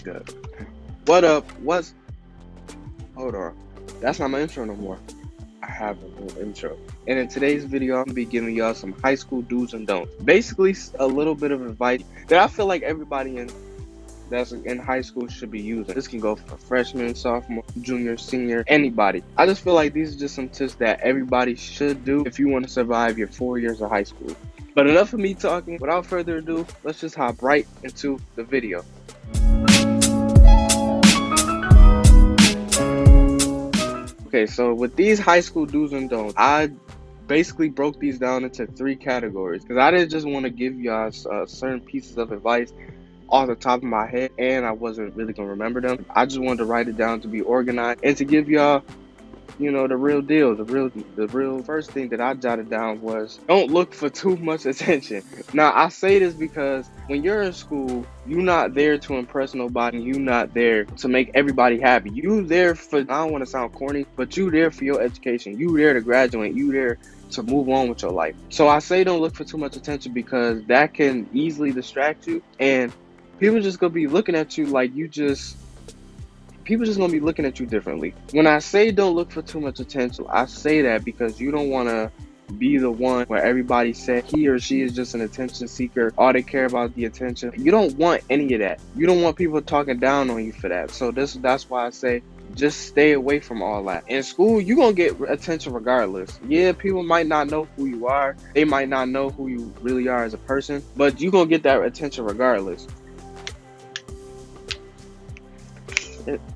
good? What up? Hold on. That's not my intro no more. I have a new intro. And in today's video, I'm gonna be giving y'all some high school do's and don'ts. Basically, a little bit of advice that I feel like everybody that's in high school should be using. This can go for freshman, sophomore, junior, senior, anybody. I just feel like these are just some tips that everybody should do if you want to survive your 4 years of high school. But enough of me talking. Without further ado, let's just hop right into the video. Okay, so with these high school do's and don'ts, I basically broke these down into 3 categories because I didn't just want to give y'all certain pieces of advice off the top of my head and I wasn't really gonna remember them. I just wanted to write it down to be organized and to give y'all, the real deal. The real first thing that I jotted down was don't look for too much attention. Now I say this because when you're in school, you're not there to impress nobody. You're not there to make everybody happy. You there for, I don't want to sound corny, but you there for your education. You there to graduate. You there to move on with your life. So I say don't look for too much attention because that can easily distract you and people just gonna be looking at you like people just gonna be looking at you differently. When I say don't look for too much attention, I say that because you don't wanna be the one where everybody said he or she is just an attention seeker. All they care about the attention. You don't want any of that. You don't want people talking down on you for that. So that's why I say just stay away from all that. In school, you're gonna get attention regardless. Yeah, people might not know who you are. They might not know who you really are as a person, but you're gonna get that attention regardless.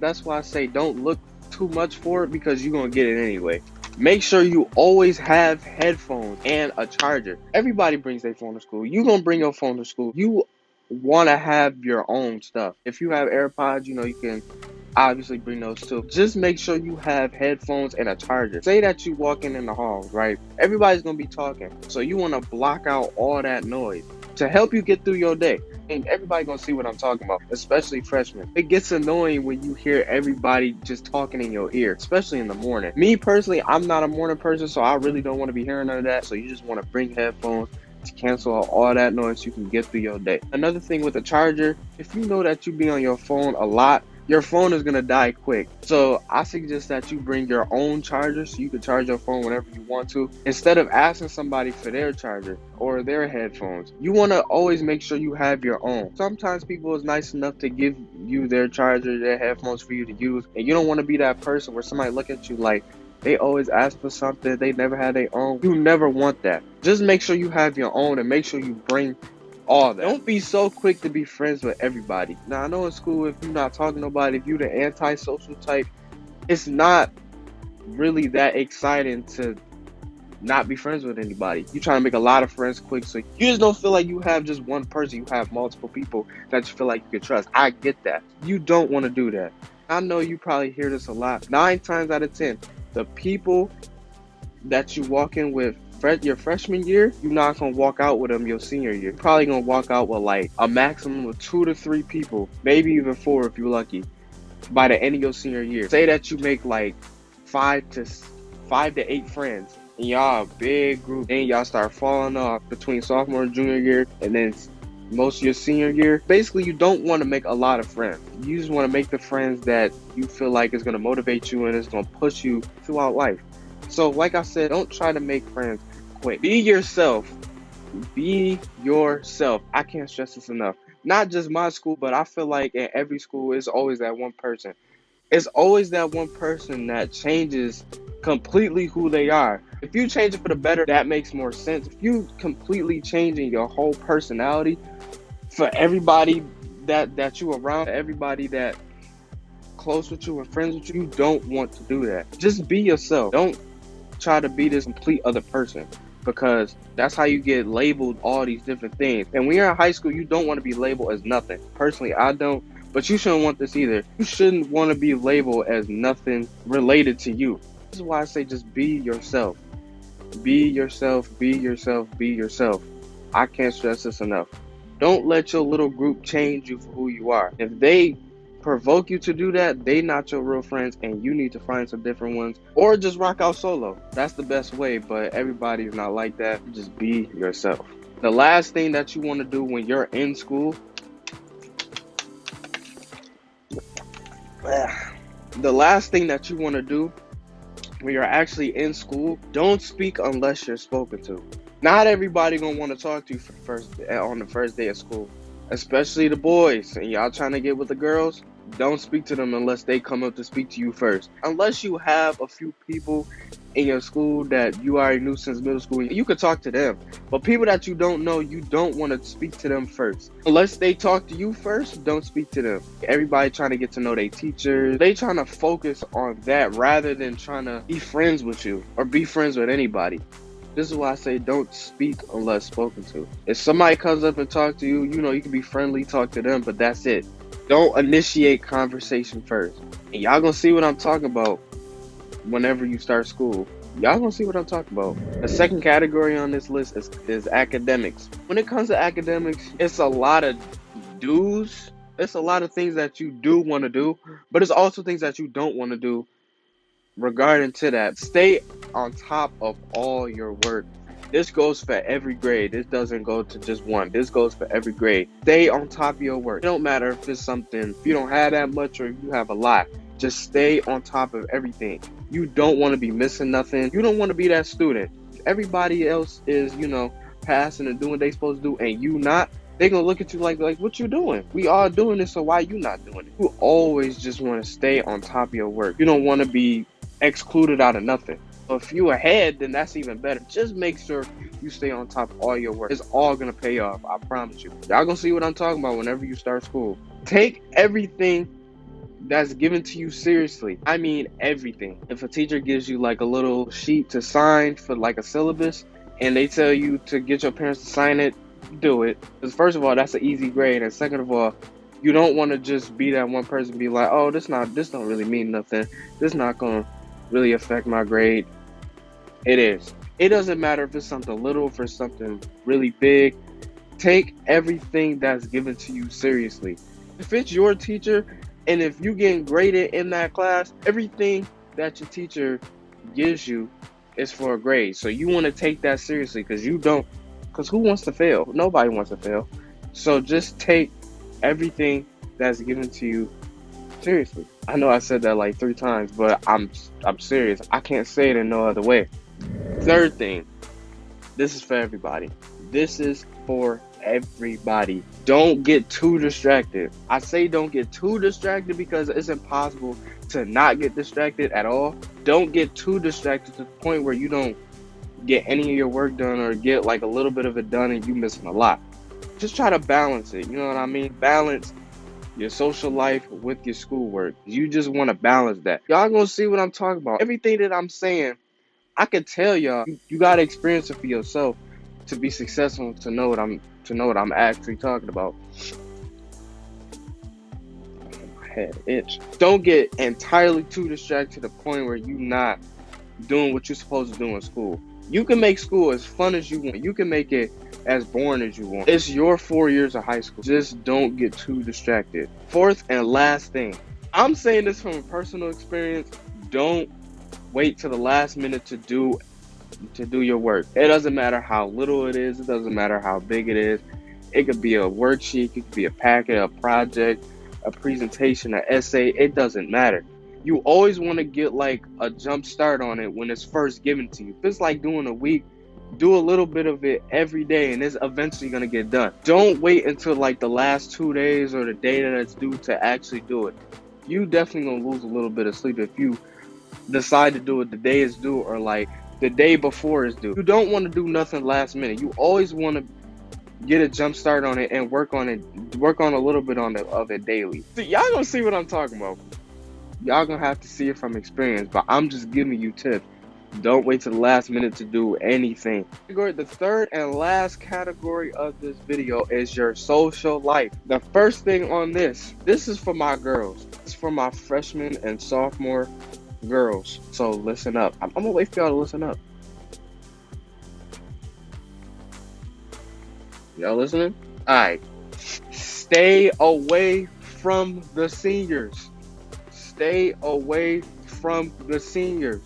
That's why I say don't look too much for it because you're going to get it anyway. Make sure you always have headphones and a charger. Everybody brings their phone to school. You're going to bring your phone to school. You want to have your own stuff. If you have AirPods, you can obviously bring those too. Just make sure you have headphones and a charger. Say that you walking in the halls, right? Everybody's going to be talking. So you want to block out all that noise to help you get through your day. And everybody gonna see what I'm talking about, especially freshmen. It gets annoying when you hear everybody just talking in your ear, especially in the morning. Me personally, I'm not a morning person, so I really don't want to be hearing none of that. So you just want to bring headphones to cancel out all that noise so you can get through your day. Another thing with a charger, if you know that you be on your phone a lot, your phone is gonna die quick. So I suggest that you bring your own charger so you can charge your phone whenever you want to, instead of asking somebody for their charger or their headphones. You wanna always make sure you have your own. Sometimes people is nice enough to give you their charger, their headphones for you to use, and you don't wanna be that person where somebody look at you like they always ask for something, they never had their own. You never want that. Just make sure you have your own and make sure you bring all that. Don't be so quick to be friends with everybody. Now, I know in school, if you're not talking to nobody, if you're the antisocial type, it's not really that exciting to not be friends with anybody. You trying to make a lot of friends quick, so you just don't feel like you have just one person. You have multiple people that you feel like you can trust. I get that. You don't want to do that. I know you probably hear this a lot. 9 times out of 10, the people that you walk in with your freshman year, you're not gonna walk out with them your senior year. You're probably gonna walk out with like a maximum of 2 to 3 people, maybe even 4 if you're lucky, by the end of your senior year. Say that you make like 5 to 8 friends, and y'all a big group. Then y'all start falling off between sophomore and junior year, and then most of your senior year. Basically, you don't want to make a lot of friends. You just want to make the friends that you feel like is gonna motivate you and is gonna push you throughout life. So like I said, don't try to make friends quick. Be yourself. Be yourself. I can't stress this enough. Not just my school, but I feel like in every school, it's always that one person. It's always that one person that changes completely who they are. If you change it for the better, that makes more sense. If you completely changing your whole personality for everybody that you around, everybody that close with you and friends with you, you don't want to do that. Just be yourself. Don't try to be this complete other person, because that's how you get labeled all these different things. And when you're in high school, you don't want to be labeled as nothing. Personally, I don't, but you shouldn't want this either. You shouldn't want to be labeled as nothing related to you. This is why I say just be yourself. Be yourself, be yourself, be yourself. I can't stress this enough. Don't let your little group change you for who you are. If they provoke you to do that, they not your real friends, and you need to find some different ones, or just rock out solo. That's the best way, but everybody's not like that. Just be yourself. The last thing that you want to do when you're in school The last thing that you want to do when you're actually in school, don't speak unless you're spoken to. Not everybody gonna want to talk to you for on the first day of school, especially the boys. And y'all trying to get with the girls, don't speak to them unless they come up to speak to you first. Unless you have a few people in your school that you already knew since middle school, you could talk to them. But people that you don't know, you don't want to speak to them first. Unless they talk to you first, don't speak to them. Everybody trying to get to know their teachers. They trying to focus on that rather than trying to be friends with you or be friends with anybody. This is why I say don't speak unless spoken to. If somebody comes up and talk to you, you can be friendly, talk to them, but that's it. Don't initiate conversation first. And y'all gonna see what I'm talking about whenever you start school. Y'all gonna see what I'm talking about. The second category on this list is academics. When it comes to academics, it's a lot of do's. It's a lot of things that you do want to do, but it's also things that you don't want to do regarding to that. Stay on top of all your work. This goes for every grade. This doesn't go to just one. This goes for every grade. Stay on top of your work. It don't matter if it's something, if you don't have that much or you have a lot. Just stay on top of everything. You don't want to be missing nothing. You don't want to be that student. Everybody else is, passing and doing what they supposed to do and you not. They gonna look at you like what you doing? We all doing this, so why you not doing it? You always just want to stay on top of your work. You don't want to be excluded out of nothing. So if you ahead, then that's even better. Just make sure you stay on top of all your work. It's all gonna pay off, I promise you. Y'all gonna see what I'm talking about whenever you start school. Take everything that's given to you seriously. I mean everything. If a teacher gives you like a little sheet to sign for like a syllabus and they tell you to get your parents to sign it, do it. Because first of all, that's an easy grade, and second of all, you don't want to just be that one person be like, oh, this don't really mean nothing. This not gonna really affect my grade. It is. It doesn't matter if it's something little, if it's something really big. Take everything that's given to you seriously. If it's your teacher and if you getting graded in that class, everything that your teacher gives you is for a grade. So you want to take that seriously because who wants to fail? Nobody wants to fail. So just take everything that's given to you seriously. I know I said that like 3 times, but I'm serious. I can't say it in no other way. Third thing, this is for everybody. This is for everybody. Don't get too distracted. I say don't get too distracted because it's impossible to not get distracted at all. Don't get too distracted to the point where you don't get any of your work done or get like a little bit of it done and you missing a lot. Just try to balance it. You know what I mean? Balance your social life with your schoolwork. You just want to balance that. Y'all gonna see what I'm talking about. Everything that I'm saying, I can tell y'all. You gotta experience it for yourself to be successful. To know what I'm actually talking about. My head itch. Don't get entirely too distracted to the point where you're not doing what you're supposed to do in school. You can make school as fun as you want. You can make it as boring as you want. It's your 4 years of high school. Just don't get too distracted. Fourth and last thing. I'm saying this from a personal experience. Don't wait till the last minute to do your work. It doesn't matter how little it is. It doesn't matter how big it is. It could be a worksheet. It could be a packet, a project, a presentation, an essay. It doesn't matter. You always want to get like a jump start on it when it's first given to you. If it's like doing a week, do a little bit of it every day and it's eventually going to get done. Don't wait until like the last 2 days or the day that it's due to actually do it. You definitely going to lose a little bit of sleep if you decide to do it the day it's due or like the day before it's due. You don't want to do nothing last minute. You always want to get a jump start on it and work on a little bit of it daily. So y'all gonna see what I'm talking about. Y'all gonna have to see it from experience, but I'm just giving you tips. Don't wait till the last minute to do anything. The third and last category of this video is your social life. The first thing on this is for my girls. It's for my freshman and sophomore girls. So listen up. I'm gonna wait for y'all to listen up. Y'all listening? Alright. Stay away from the seniors. Stay away from the seniors.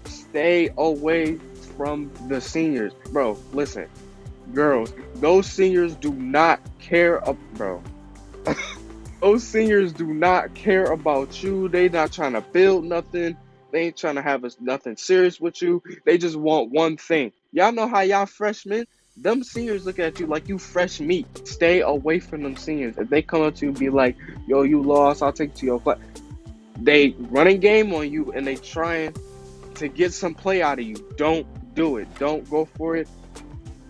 Stay away from the seniors. Bro, listen. Girls, those seniors do not care bro. Those seniors do not care about you. They not trying to build nothing. They ain't trying to have nothing serious with you. They just want one thing. Y'all know how y'all freshmen, them seniors look at you like you fresh meat. Stay away from them seniors. If they come up to you and be like, yo, you lost, I'll take you to your class. They running game on you and they trying to get some play out of you. Don't do it. Don't go for it.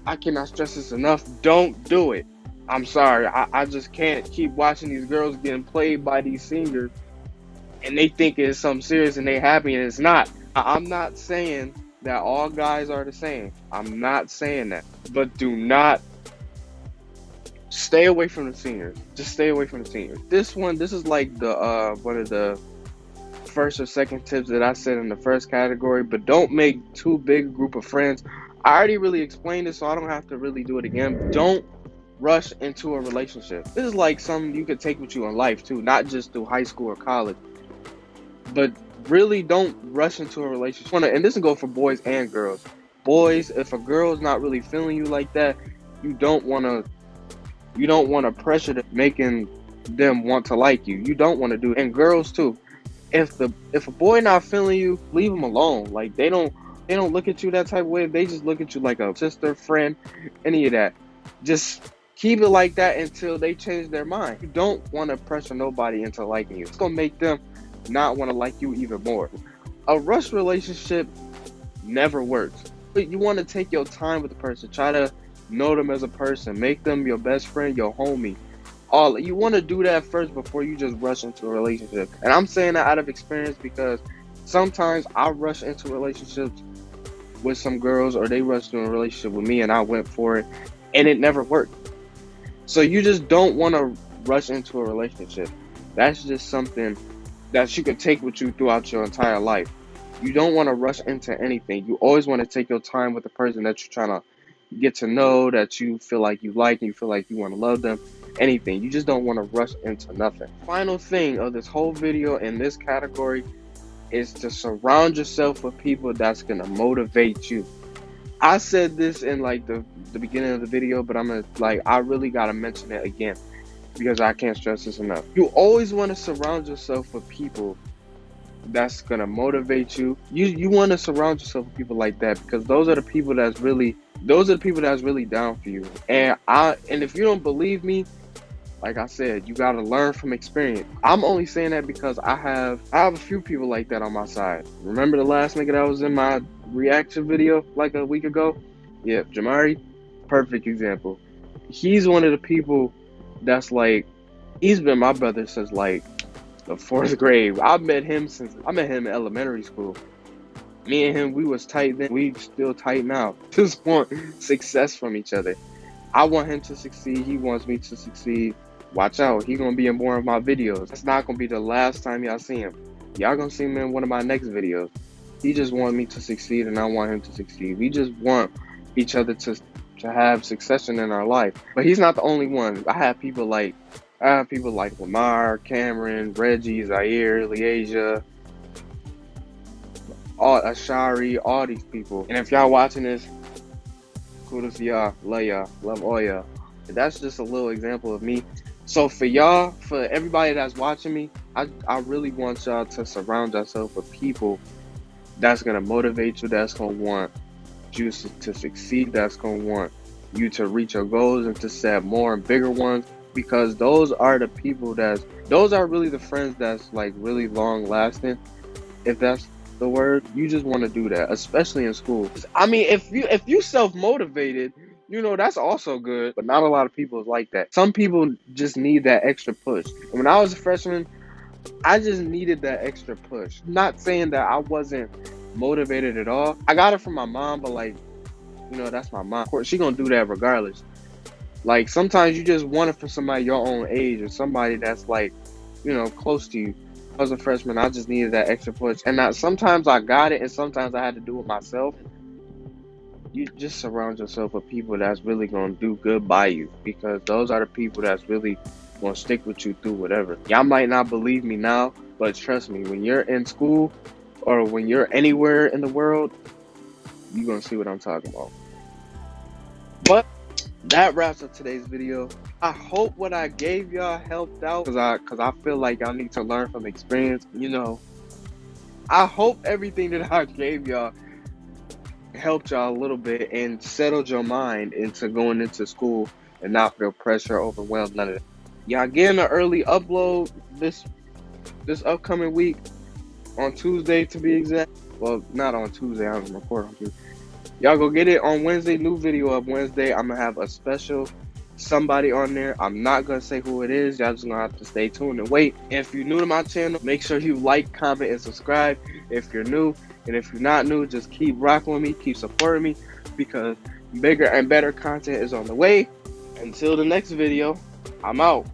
I cannot stress this enough. Don't do it. I'm sorry. I just can't keep watching these girls getting played by these seniors and they think it's something serious and they happy and it's not. I'm not saying that all guys are the same. I'm not saying that. But do not stay away from the seniors. Just stay away from the seniors. This is like the one of the first or second tips that I said in the first category, but don't make too big a group of friends. I already really explained this, so I don't have to really do it again. Don't rush into a relationship. This is like something you could take with you in life too, not just through high school or college. But really don't rush into a relationship. And this will go for boys and girls. Boys, if a girl's not really feeling you like that, you don't want to pressure them, making them want to like you. You don't want to do it. And girls too. If a boy not feeling you, leave them alone. Like they don't look at you that type of way. They just look at you like a sister, friend, any of that. Just keep it like that until they change their mind. You don't want to pressure nobody into liking you. It's gonna make them not want to like you even more. A rush relationship never works. But you want to take your time with the person. Try to know them as a person. Make them your best friend, your homie. You want to do that first before you just rush into a relationship. And I'm saying that out of experience because sometimes I rush into relationships with some girls, or they rushed into a relationship with me and I went for it and it never worked. So you just don't want to rush into a relationship. That's just something that you could take with you throughout your entire life. You don't want to rush into anything. You always want to take your time with the person that you're trying to get to know, that you feel like you like, and you feel like you want to love them. Anything. You just don't want to rush into nothing. Final thing of this whole video in this category is to surround yourself with people that's going to motivate you. I said this in like the beginning of the video, but I really got to mention it again because I can't stress this enough. You always want to surround yourself with people that's gonna motivate you. You want to surround yourself with people like that because those are the people that's really down for you. And if you don't believe me, like I said, you gotta learn from experience. I'm only saying that because I have a few people like that on my side. Remember the last nigga that was in my reaction video like a week ago? Yeah, Jamari, perfect example. He's one of the people that's like, he's been my brother since like the 4th grade. I met him in elementary school. Me and him, we was tight then. We still tight now. Just want success from each other. I want him to succeed. He wants me to succeed. Watch out. He gonna be in more of my videos. That's not gonna be the last time y'all see him. Y'all gonna see him in one of my next videos. He just want me to succeed and I want him to succeed. We just want each other to have succession in our life. But he's not the only one. I have people like Lamar, Cameron, Reggie, Zaire, Leasia, Ashari, all these people. And if y'all watching this, kudos to y'all, love all y'all. That's just a little example of me. So for y'all, for everybody that's watching me, I really want y'all to surround yourself with people that's gonna motivate you, that's gonna want you to succeed, that's gonna want you to reach your goals and to set more and bigger ones. Because those are the people those are really the friends that's like really long lasting, if that's the word. You just want to do that, especially in school. I mean, if you self-motivated, that's also good, but not a lot of people is like that. Some people just need that extra push. And when I was a freshman, I just needed that extra push. Not saying that I wasn't motivated at all. I got it from my mom, but like, that's my mom. Of course, she gonna do that regardless. Like, sometimes you just want it from somebody your own age or somebody that's like, close to you. I was a freshman. I just needed that extra push. And sometimes I got it and sometimes I had to do it myself. You just surround yourself with people that's really going to do good by you, because those are the people that's really going to stick with you through whatever. Y'all might not believe me now, but trust me, when you're in school or when you're anywhere in the world, you're going to see what I'm talking about. But that wraps up today's video. I hope what I gave y'all helped out, cause I feel like y'all need to learn from experience. I hope everything that I gave y'all helped y'all a little bit and settled your mind into going into school and not feel pressure, overwhelmed, none of that. Y'all getting an early upload this upcoming week on Tuesday to be exact. Well, not on Tuesday. I'm gonna record on Tuesday. Y'all go get it on Wednesday. New video up Wednesday. I'm gonna have a special somebody on there. I'm not gonna say who it is. Y'all just gonna have to stay tuned and wait. If you're new to my channel, make sure you like, comment, and subscribe if you're new. And if you're not new, just keep rocking with me, keep supporting me, because bigger and better content is on the way. Until the next video, I'm out.